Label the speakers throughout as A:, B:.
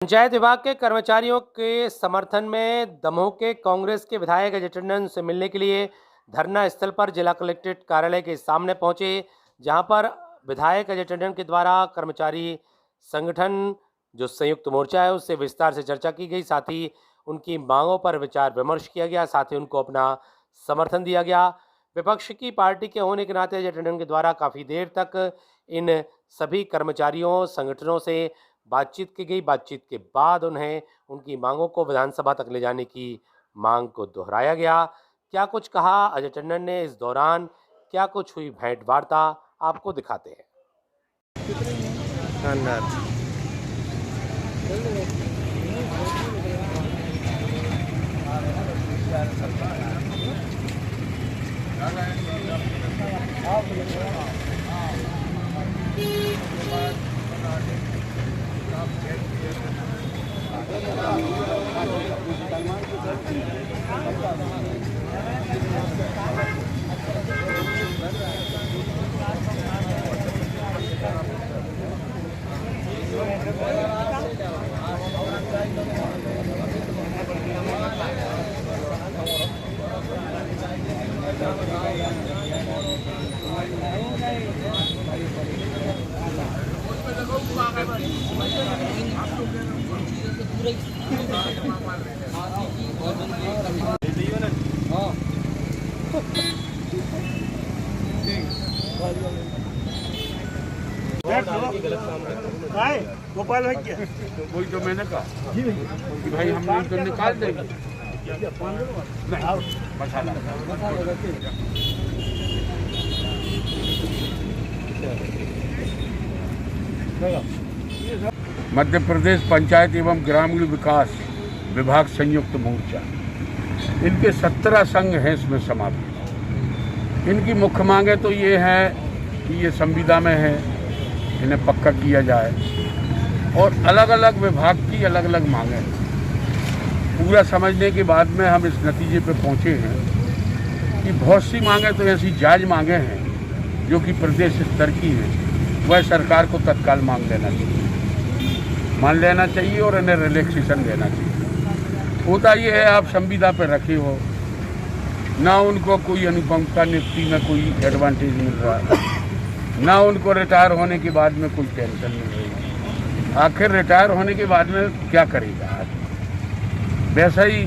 A: पंचायत विभाग के कर्मचारियों के समर्थन में दमोह के कांग्रेस के विधायक अजय टंडन से मिलने के लिए धरना स्थल पर जिला कलेक्ट्रेट कार्यालय के सामने पहुंचे, जहां पर विधायक अजय टंडन के द्वारा कर्मचारी संगठन जो संयुक्त मोर्चा है उससे विस्तार से चर्चा की गई। साथ ही उनकी मांगों पर विचार विमर्श किया गया, साथ ही उनको अपना समर्थन दिया गया। विपक्ष की पार्टी के होने के नाते अजय टंडन के द्वारा काफ़ी देर तक इन सभी कर्मचारियों संगठनों से बातचीत की गई। बातचीत के बाद उन्हें उनकी मांगों को विधानसभा तक ले जाने की मांग को दोहराया गया। क्या कुछ कहा अजय टंडन ने इस दौरान, क्या कुछ हुई भेंट वार्ता, आपको दिखाते हैं।
B: गोपाल भाई क्या
C: वही तो मैंने कहा कि भाई हम नहीं तो निकाल देंगे। मध्य प्रदेश पंचायत एवं ग्रामीण विकास विभाग संयुक्त मोर्चा, इनके 17 संघ हैं इसमें समाप्त। इनकी मुख्य मांगे तो ये है कि ये संविदा में है, इन्हें पक्का किया जाए, और अलग अलग विभाग की अलग अलग मांगे हैं। पूरा समझने के बाद में हम इस नतीजे पे पहुंचे हैं कि बहुत सी मांगे तो ऐसी जायज़ मांगे हैं जो कि प्रदेश स्तर की हैं, वह सरकार को तत्काल मान लेना चाहिए और इन्हें रिलैक्सेशन देना चाहिए। होता ये है, आप संविदा पे रखे हो ना, उनको कोई अनुकंपा नियुक्ति में कोई एडवांटेज मिल रहा है, ना उनको रिटायर होने के बाद में कोई पेंशन मिल रही है। आखिर रिटायर होने के बाद में क्या करेगा आदमी? वैसा ही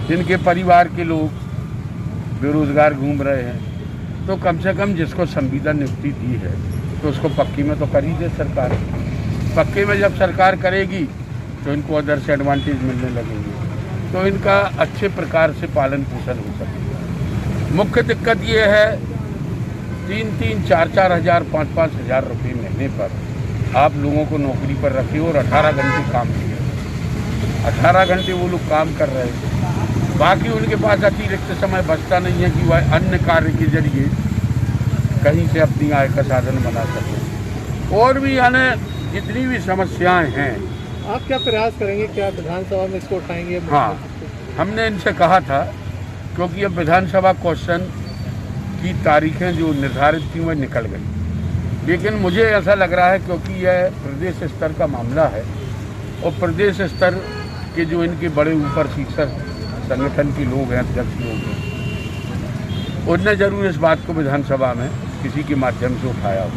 C: जिनके परिवार के लोग बेरोजगार घूम रहे हैं, तो कम से कम जिसको संविदा नियुक्ति दी है तो उसको पक्की में तो कर ही दे सरकार। पक्के में जब सरकार करेगी तो इनको अदर्स एडवांटेज मिलने लगेंगे, तो इनका अच्छे प्रकार से पालन पोषण हो सकेगा। मुख्य दिक्कत ये है, 3-3, 4-4 हज़ार, 5-5 हज़ार रुपये महीने पर आप लोगों को नौकरी पर रखे और 18 घंटे काम किए। 18 घंटे वो लोग काम कर रहे हैं, बाकी उनके पास अतिरिक्त समय बचता नहीं है कि वह अन्य कार्य के जरिए कहीं से अपनी आय का साधन बना सके। और भी अन्य जितनी भी समस्याएं हैं,
B: आप क्या प्रयास करेंगे, क्या विधानसभा में इसको उठाएंगे?
C: हाँ, हमने इनसे कहा था, क्योंकि अब विधानसभा क्वेश्चन की तारीखें जो निर्धारित थी वह निकल गई, लेकिन मुझे ऐसा लग रहा है क्योंकि यह प्रदेश स्तर का मामला है और प्रदेश स्तर के जो इनके बड़े ऊपर शीर्षक संगठन के लोग हैं, अध्यक्ष लोग हैं, उनने जरूर इस बात को विधानसभा में किसी के माध्यम से उठाया हो।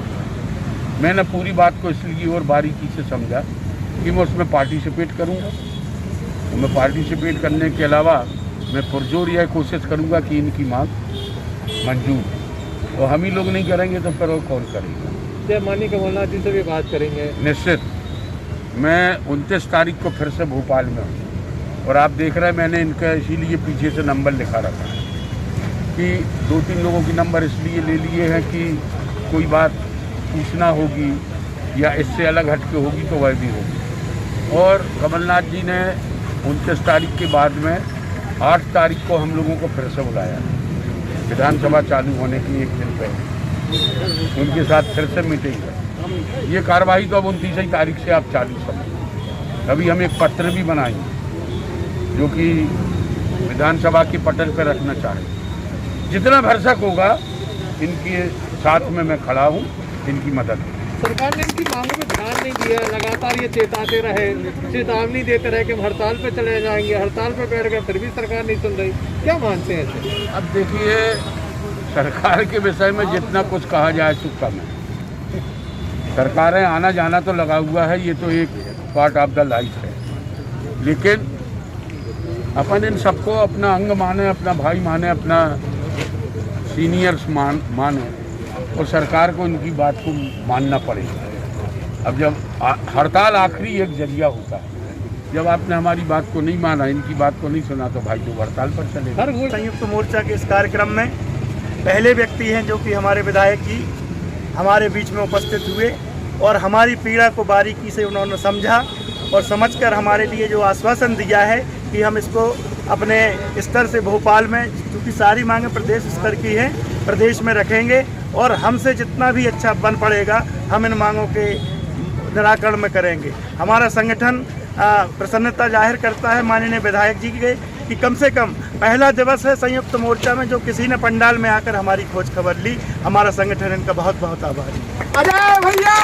C: मैंने पूरी बात को इसलिए और बारीकी से समझा कि मैं उसमें पार्टिसिपेट करूँगा। तो मैं पार्टिसिपेट करने के अलावा मैं पुरजोर यह कोशिश करूँगा कि इनकी मांग मंजूर हो, और हम ही लोग नहीं करेंगे तो फिर और कौन करेगा?
B: क्या माननीय कमलनाथ जी से भी बात करेंगे?
C: निश्चित। मैं 29 तारीख को फिर से भोपाल में हूँ, और आप देख रहे हैं मैंने इनका इसीलिए पीछे से नंबर लिखा रखा है कि 2-3 लोगों के नंबर इसलिए ले लिए हैं कि कोई बात पूछना होगी या इससे अलग हटके होगी तो वह भी होगी। और कमलनाथ जी ने 29 तारीख के बाद में 8 तारीख को हम लोगों को फिर से बुलाया, विधानसभा चालू होने की एक दिन पहले उनके साथ फिर से मीटिंग है। ये कार्रवाई तो अब 29 तारीख से आप चालू समझ। अभी हम एक पत्र भी बनाएंगे जो कि विधानसभा के पटल पर रखना चाहें। जितना भरसक होगा इनके साथ में मैं खड़ा हूँ, इनकी मदद।
B: सरकार ने इनकी मांगों पे ध्यान नहीं दिया, लगातार ये चेताते रहे, चेतावनी देते रहे कि हम हड़ताल पे चले जाएंगे, हड़ताल पे बैठ गए, फिर भी सरकार नहीं सुन रही। क्या मानते हैं ऐसे?
C: अब देखिए, सरकार के विषय में जितना कुछ कहा जाए सो कम है। सरकारें आना जाना तो लगा हुआ है, ये तो एक पार्ट ऑफ द लाइफ है, लेकिन अपन इन सबको अपना अंग माने, अपना भाई माने, अपना सीनियर्स माने, और सरकार को इनकी बात को मानना पड़ेगा। अब जब हड़ताल आखिरी एक जरिया होता है, जब आपने हमारी बात को नहीं माना, इनकी बात को नहीं सुना, तो भाई तो हड़ताल पर चले।
B: हर वो
D: संयुक्त मोर्चा के इस कार्यक्रम में पहले व्यक्ति हैं जो कि हमारे विधायक जी हमारे बीच में उपस्थित हुए और हमारी पीड़ा को बारीकी से उन्होंने समझा और समझकर हमारे लिए जो आश्वासन दिया है कि हम इसको अपने स्तर से भोपाल में, क्योंकि सारी मांगें प्रदेश स्तर की हैं, प्रदेश में रखेंगे और हमसे जितना भी अच्छा बन पड़ेगा हम इन मांगों के निराकरण में करेंगे। हमारा संगठन प्रसन्नता जाहिर करता है माननीय विधायक जी के कि कम से कम पहला दिवस है संयुक्त मोर्चा में जो किसी ने पंडाल में आकर हमारी खोज खबर ली। हमारा संगठन इनका बहुत बहुत आभारी है।